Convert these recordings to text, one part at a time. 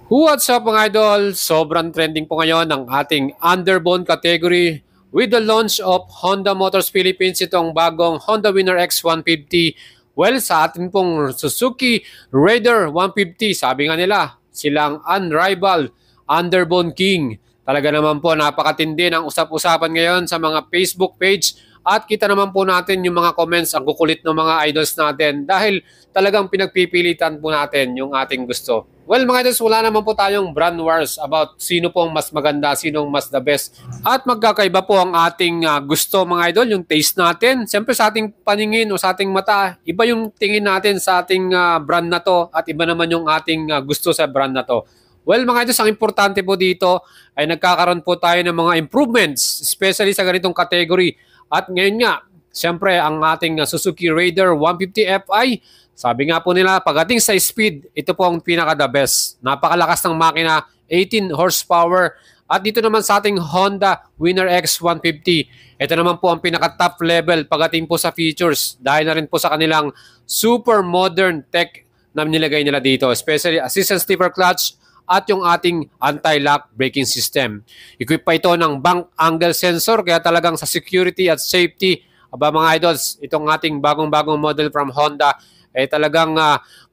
What's up mga idol? Sobrang trending po ngayon ang ating underbone category with the launch of Honda Motors Philippines, itong bagong Honda Winner X 150. Well, sa ating pong Suzuki Raider 150, sabi nga nila, silang unrivaled underbone king. Talaga naman po napakatindi ng usap-usapan ngayon sa mga Facebook page at kita naman po natin yung mga comments, ang kukulit ng mga idols natin dahil talagang pinagpipilitan po natin yung ating gusto. Well mga idols, wala naman po tayong brand wars about sino pong mas maganda, sinong mas the best. At magkakaiba po ang ating gusto mga idol, yung taste natin. Siyempre sa ating paningin o sa ating mata, iba yung tingin natin sa ating brand na to at iba naman yung ating gusto sa brand na to. Well mga idols, ang importante po dito ay nagkakaroon po tayo ng mga improvements, especially sa ganitong category. At ngayon nga, siyempre ang ating Suzuki Raider 150 Fi, sabi nga po nila, pagdating sa speed, ito po ang pinaka-the best. Napakalakas ng makina, 18 horsepower. At dito naman sa ating Honda Winner X 150, ito naman po ang pinaka-top level pagdating po sa features. Dahil na rin po sa kanilang super modern tech na nilagay nila dito, especially assistant slipper clutch at yung ating anti-lock braking system. Equip pa ito ng bank angle sensor, kaya talagang sa security at safety, aba mga idols, itong ating bagong-bagong model from Honda, ay talagang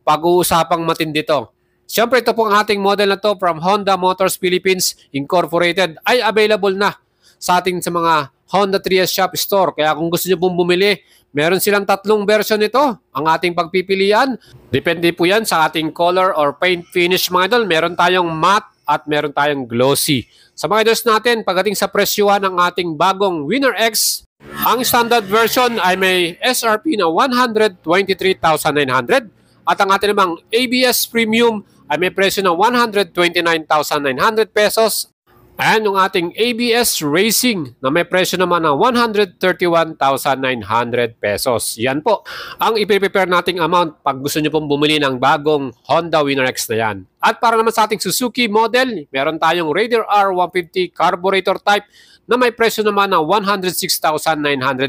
pag-uusapang matindi to. Siyempre ito pong ating model na to from Honda Motors Philippines Incorporated ay available na sa ating sa mga Honda 3S Shop Store. Kaya kung gusto nyo pong bumili, meron silang tatlong version nito ang ating pagpipilian. Depende po yan sa ating color or paint finish mga idol. Meron tayong matte at meron tayong glossy. Sa mga idols natin, pagdating sa presyuhan ng ating bagong Winner X, ang standard version ay may SRP na 123,900 at ang ating namang ABS Premium ay may presyo na 129,900 pesos. Ayan yung ating ABS Racing na may presyo naman na 131,900 pesos. Yan po ang ipiprepare nating amount pag gusto nyo pong bumili ng bagong Honda Winner X na yan. At para naman sa ating Suzuki model, meron tayong Raider R150 carburetor type na may presyo naman na 106,900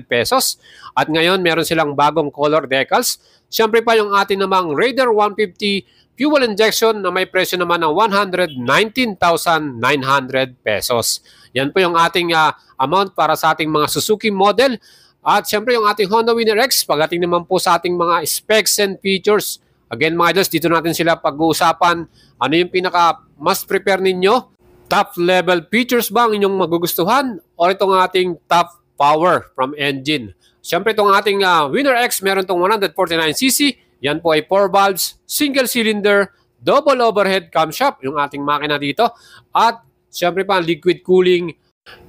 pesos. At ngayon meron silang bagong color decals. Siyempre pa yung ating namang Raider 150 fuel injection na may presyo naman ng 119,900 pesos. Yan po yung ating amount para sa ating mga Suzuki model. At syempre yung ating Honda Winner X, pagdating naman po sa ating mga specs and features. Again mga idols, dito natin sila pag-uusapan ano yung pinaka must prepare ninyo. Top level features ba ang inyong magugustuhan o itong ating top power from engine? Syempre itong ating Winner X, meron itong 149cc. Yan po ay 4 valves, single cylinder, double overhead camshaft, yung ating makina dito. At siyempre pa liquid cooling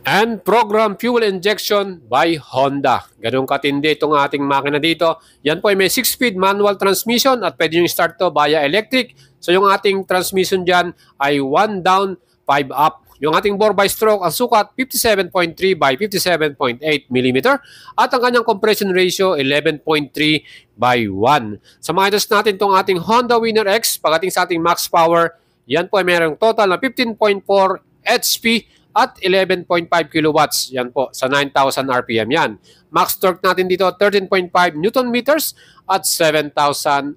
and program fuel injection by Honda. Ganun katindi itong ating makina dito. Yan po ay may 6-speed manual transmission at pwede nyo start to via electric. So yung ating transmission dyan ay 1 down, 5 up. Yung ating bore by stroke, ang sukat 57.3 by 57.8 mm at ang kanyang compression ratio 11.3 by 1. Sa mga idols natin itong ating Honda Winner X, pagdating sa ating max power, yan po ay mayroong total na 15.4 HP at 11.5 kilowatts. Yan po, sa 9,000 RPM yan. Max torque natin dito 13.5 Newton meters at 7,000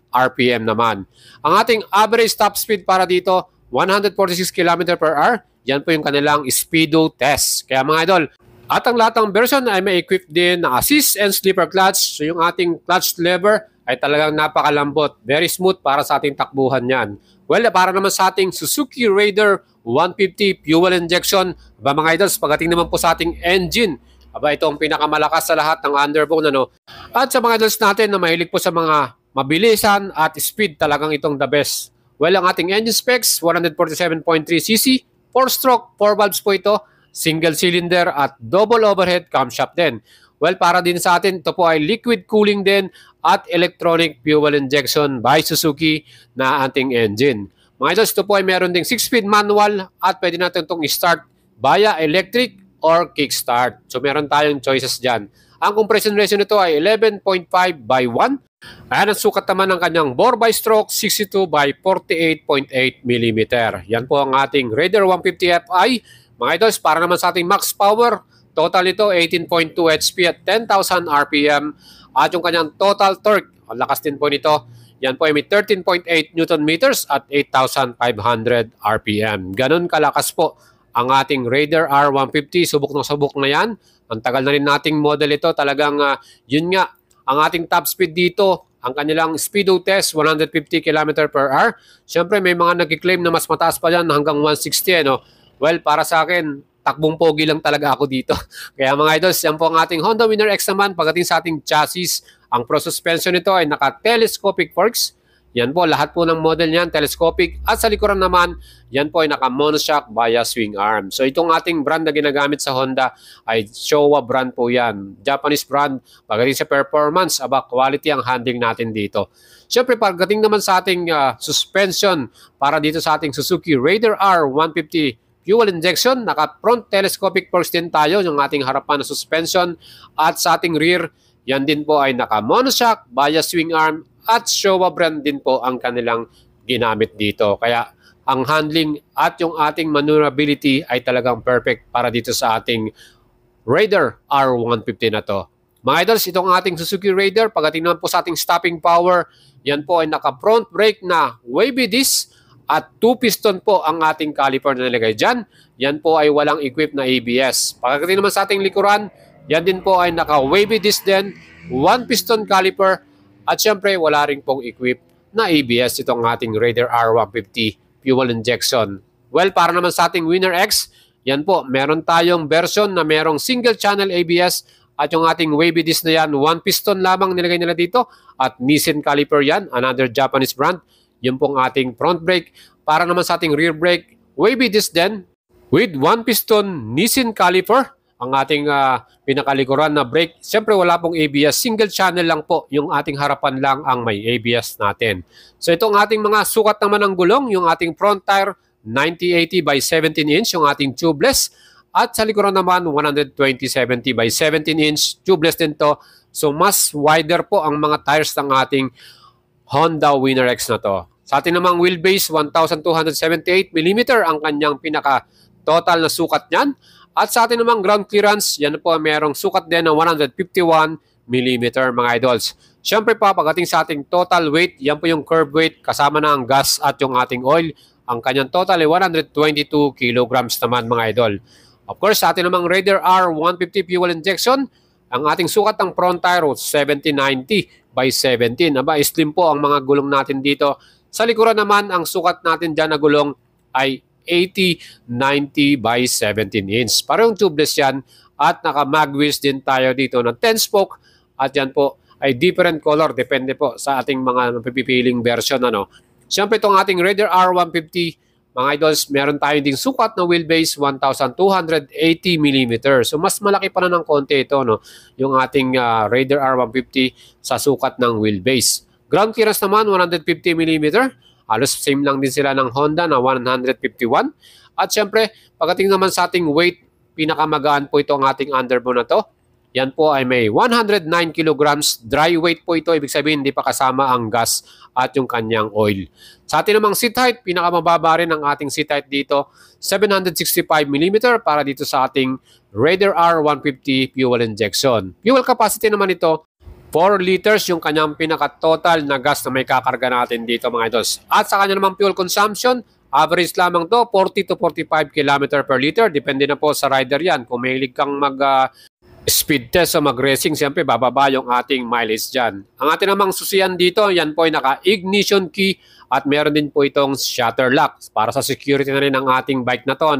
RPM naman. Ang ating average top speed para dito, 146 km per hour. Yan po yung kanilang speedo test. Kaya mga idol, at ang lahat ng version ay may equip din na assist and slipper clutch. So yung ating clutch lever ay talagang napakalambot. Very smooth para sa ating takbuhan yan. Well, para naman sa ating Suzuki Raider 150 fuel injection, aba mga idols, pagdating naman po sa ating engine, aba ito ang pinakamalakas sa lahat ng underbone. Ano? At sa mga idols natin na mahilig po sa mga mabilisan at speed, talagang itong the best. Well, ang ating engine specs, 147.3cc, 4-stroke, 4 valves po ito, single cylinder at double overhead camshaft din. Well, para din sa atin, ito po ay liquid cooling din at electronic fuel injection by Suzuki na ating engine. Mga idols, ito po ay meron ding 6-speed manual at pwede natin itong i-start via electric or kickstart. So, meron tayong choices dyan. Ang compression ratio nito ay 11.5 by 1. Ayan ang sukat naman ng kanyang bore by stroke, 62 by 48.8 mm. Yan po ang ating Raider 150 Fi. Mga idols, para naman sa ating max power, total ito 18.2 HP at 10,000 RPM. At yung kanyang total torque, ang lakas din po nito, Yan po ay may 13.8 Newton meters at 8,500 RPM. Ganun kalakas po ang ating Raider R150. Subok na yan. Ang tagal na rin nating model ito. Talagang yun nga, ang ating top speed dito, ang kanilang speedo test, 150 km per hour. Siyempre, may mga nag-claim na mas mataas pa yan hanggang 160. No? Well, para sa akin, takbong pogi lang talaga ako dito. Kaya mga idols, yan po ang ating Honda Winner X naman. Pagdating sa ating chassis, ang pro suspension nito ay naka-telescopic forks. Yan po, lahat po ng model niyan, telescopic. At sa likuran naman, yan po ay naka-monoshock via swing arm. So itong ating brand na ginagamit sa Honda ay Showa brand po yan. Japanese brand. Pagdating sa performance, quality ang handling natin dito. Siyempre, pagdating naman sa ating suspension para dito sa ating Suzuki Raider R150 fuel injection, naka-front telescopic forks din tayo, yung ating harapan na suspension. At sa ating rear, yan din po ay naka-monoshock via swing arm. At Showa brand din po ang kanilang ginamit dito. Kaya ang handling at yung ating maneuverability ay talagang perfect para dito sa ating Raider R150 na to. Mga idols, itong ating Suzuki Raider, pagdating naman po sa ating stopping power, yan po ay naka-front brake na wavy disc at 2-piston po ang ating caliper na nilagay dyan. Yan po ay walang equipped na ABS. Pagdating naman sa ating likuran, yan din po ay naka-wavy disc din, 1-piston caliper. At syempre, wala rin pong equipped na ABS itong ating Raider R150 fuel injection. Well, para naman sa ating Winner X, yan po, meron tayong version na merong single channel ABS at yung ating wavy disc na yan, 1 piston lamang nilagay nila dito at Nissin caliper yan, another Japanese brand. Yun pong ating front brake. Para naman sa ating rear brake, wavy disc din with 1 piston Nissin caliper. Ang ating pinakalikuran na brake, siyempre wala pong ABS, single channel lang po, yung ating harapan lang ang may ABS natin. So itong ating mga sukat naman ng gulong, yung ating front tire, 9080 by 17 inch, yung ating tubeless, at sa likuran naman, 12070 by 17 inch, tubeless din to. So mas wider po ang mga tires ng ating Honda Winner X na to. Sa ating namang wheelbase, 1278 mm ang kanyang pinaka-total na sukat niyan. At sa atin namang ground clearance, yan po merong sukat din na 151 mm mga idols. Siyempre pa, pagdating sa ating total weight, yan po yung curb weight kasama na ang gas at yung ating oil. Ang kanyang total ay 122 kilograms naman mga idol. Of course, sa atin namang Raider R150 fuel injection, ang ating sukat ng front tire 7090 by 17. Slim po ang mga gulong natin dito. Sa likuran naman, ang sukat natin dyan na gulong ay 80-90 by 17 inch. Parang tubeless yan at naka-mag wheels din tayo dito ng 10 spoke at yan po ay different color. Depende po sa ating mga napipiling version. Siyempre itong ating Raider R150, mga idols, meron tayo ding sukat na wheelbase 1280 mm. So mas malaki pa na ng konti ito, yung ating Raider R150 sa sukat ng wheelbase. Ground clearance naman 150 mm. Halos same lang din sila ng Honda na 151. At syempre, pagdating naman sa ating weight, pinakamagaan po ito ang ating underbow na to. Yan po ay may 109 kilograms. Dry weight po ito. Ibig sabihin, hindi pa kasama ang gas at yung kanyang oil. Sa ating namang seat height, pinakamababa rin ang ating seat height dito. 765 mm para dito sa ating Raider R150 fuel injection. Fuel capacity naman ito, 4 liters yung kanyang pinaka-total na gas na may kakarga natin dito mga idols. At sa kanya namang fuel consumption, average lamang to 40 to 45 km per liter. Depende na po sa rider yan. Kung mahilig kang mag-speed test o mag-racing, siyempre bababa yung ating mileage dyan. Ang ating namang susiyan dito, yan po ay naka-ignition key at meron din po itong shutter lock. Para sa security na rin ng ating bike na to.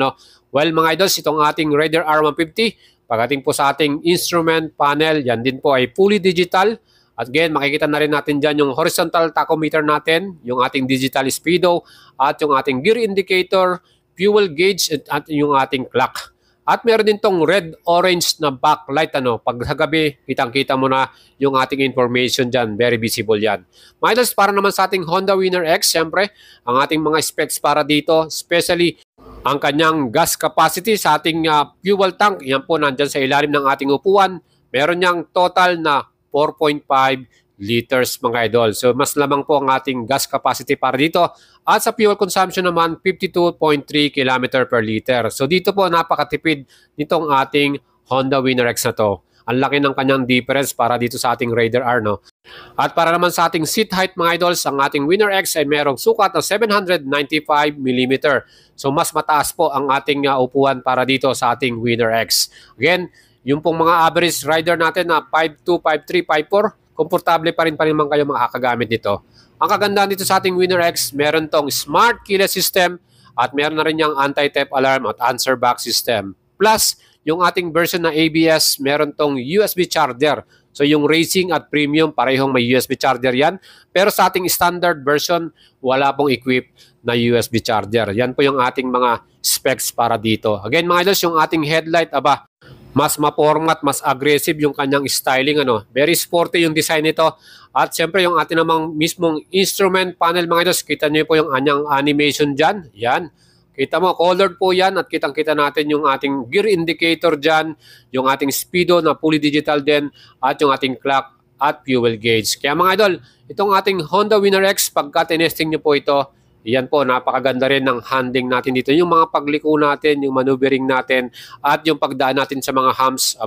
Well mga idols, itong ating Raider R150, pagdating po sa ating instrument panel, yan din po ay fully digital. At again, makikita na rin natin dyan yung horizontal tachometer natin, yung ating digital speedo, at yung ating gear indicator, fuel gauge, at yung ating clock. At meron din tong red-orange na backlight. Pag sa gabi, kitang-kita mo na yung ating information dyan. Very visible yan. Mga idols, para naman sa ating Honda Winner X, syempre, ang ating mga specs para dito, especially ang kanyang gas capacity sa ating fuel tank, yan po nandyan sa ilalim ng ating upuan. Meron niyang total na 4.5 liters mga idol. So mas lamang po ang ating gas capacity para dito. At sa fuel consumption naman, 52.3 km per liter. So dito po napakatipid nitong ating Honda Winner X na to. Ang laki ng kanyang difference para dito sa ating Raider R, no? At para naman sa ating seat height mga idols, ang ating Winner X ay merong sukat na 795mm. So mas mataas po ang ating upuan para dito sa ating Winner X. Again, yung pong mga average rider natin na 5'2", 5'3", 5'4", komportable pa rin naman kayo makakagamit nito. Ang kagandahan dito sa ating Winner X, meron tong smart keyless system at meron na rin yung anti-theft alarm at answer back system. Plus, yung ating version na ABS, meron tong USB charger. So yung racing at premium, parehong may USB charger yan. Pero sa ating standard version, wala pong equip na USB charger. Yan po yung ating mga specs para dito. Again mga idols, yung ating headlight, mas ma-format, mas aggressive yung kanyang styling. Very sporty yung design nito. At siyempre yung ating namang mismong instrument panel mga idols, kita nyo po yung kanyang animation dyan. Yan. Kita mo, colored po yan at kitang-kita natin yung ating gear indicator dyan, yung ating speedo na fully digital din, at yung ating clock at fuel gauge. Kaya mga idol, itong ating Honda Winner X, pagka tinesting nyo po ito, yan po, napakaganda rin ng handling natin dito. Yung mga pagliko natin, yung maneuvering natin, at yung pagdaan natin sa mga humps,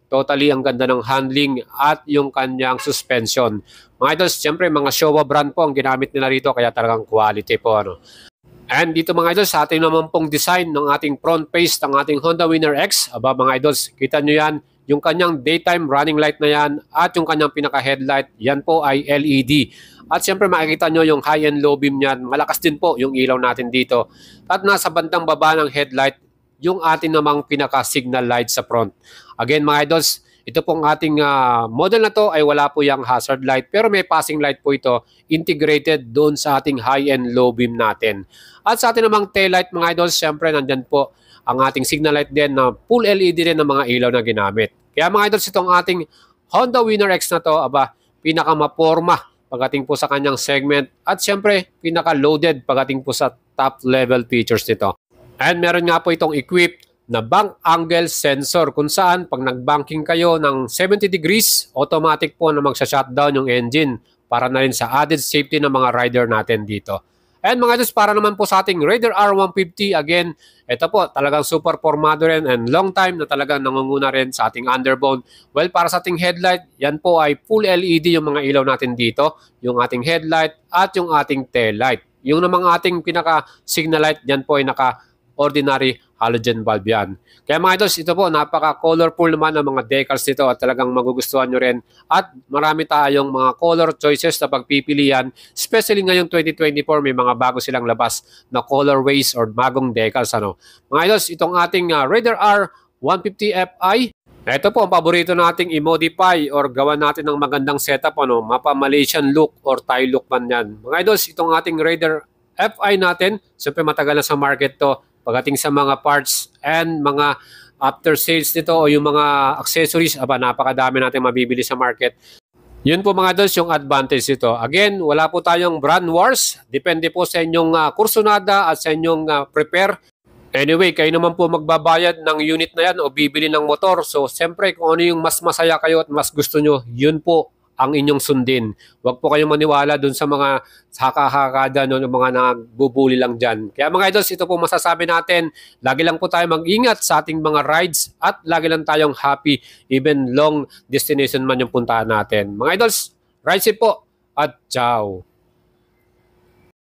totally ang ganda ng handling at yung kanyang suspension. Mga idol, siyempre mga Showa brand po ang ginamit nila rito, kaya talagang quality po. And dito mga idols, sa ating naman pong design ng ating front face ng ating Honda Winner X, mga idols, kita nyo yan, yung kanyang daytime running light na yan at yung kanyang pinaka-headlight, yan po ay LED. At siyempre makikita nyo yung high and low beam niyan, malakas din po yung ilaw natin dito. At nasa bandang baba ng headlight, yung ating namang pinaka-signal light sa front. Again mga idols, ito pong ating model na to ay wala po yung hazard light pero may passing light po ito integrated doon sa ating high and low beam natin. At sa ating namang tail light mga idols, syempre nandyan po ang ating signal light din na full LED din ng mga ilaw na ginamit. Kaya mga idols, itong ating Honda Winner X na to, pinaka-maporma pagdating po sa kanyang segment at syempre pinaka-loaded pagdating po sa top level features nito. And meron nga po itong equipped na bank angle sensor kung saan pag nag-banking kayo ng 70 degrees, automatic po na magsha-shutdown yung engine para na rin sa added safety ng mga rider natin dito. And mga idols, para naman po sa ating Raider R150, again, ito po talagang super formado rin and long time na talagang nangunguna rin sa ating underbone. Well, para sa ating headlight, yan po ay full LED yung mga ilaw natin dito, yung ating headlight at yung ating tail light. Yung namang ating pinaka-signal light, yan po ay naka-ordinary halogen bulb yan. Kaya mga idols, ito po, napaka-colorful naman ng mga decals nito at talagang magugustuhan nyo rin. At marami tayong mga color choices na pagpipilian. Especially ngayong 2024, may mga bago silang labas na colorways or bagong decals. Mga idols, itong ating Raider R150 Fi, ito po ang paborito nating i-modify or gawa natin ng magandang setup, mapa-Malaysian look or Thai look man yan. Mga idols, itong ating Raider Fi natin, siyempre matagal na sa market to. Pagdating sa mga parts and mga after sales nito o yung mga accessories, napakadami natin mabibili sa market. Yun po mga idols yung advantage nito. Again, wala po tayong brand wars. Depende po sa inyong kursunada at sa inyong prepare. Anyway, kayo naman po magbabayad ng unit na yan o bibili ng motor. So, siyempre, kung ano yung mas masaya kayo at mas gusto nyo, yun po ang inyong sundin. Huwag po kayong maniwala dun sa mga haka-hakada, ng mga nagbubuli lang dyan. Kaya mga idols, ito po masasabi natin, lagi lang po tayo mag-ingat sa ating mga rides at lagi lang tayong happy, even long destination man yung puntahan natin. Mga idols, ride safe po at ciao!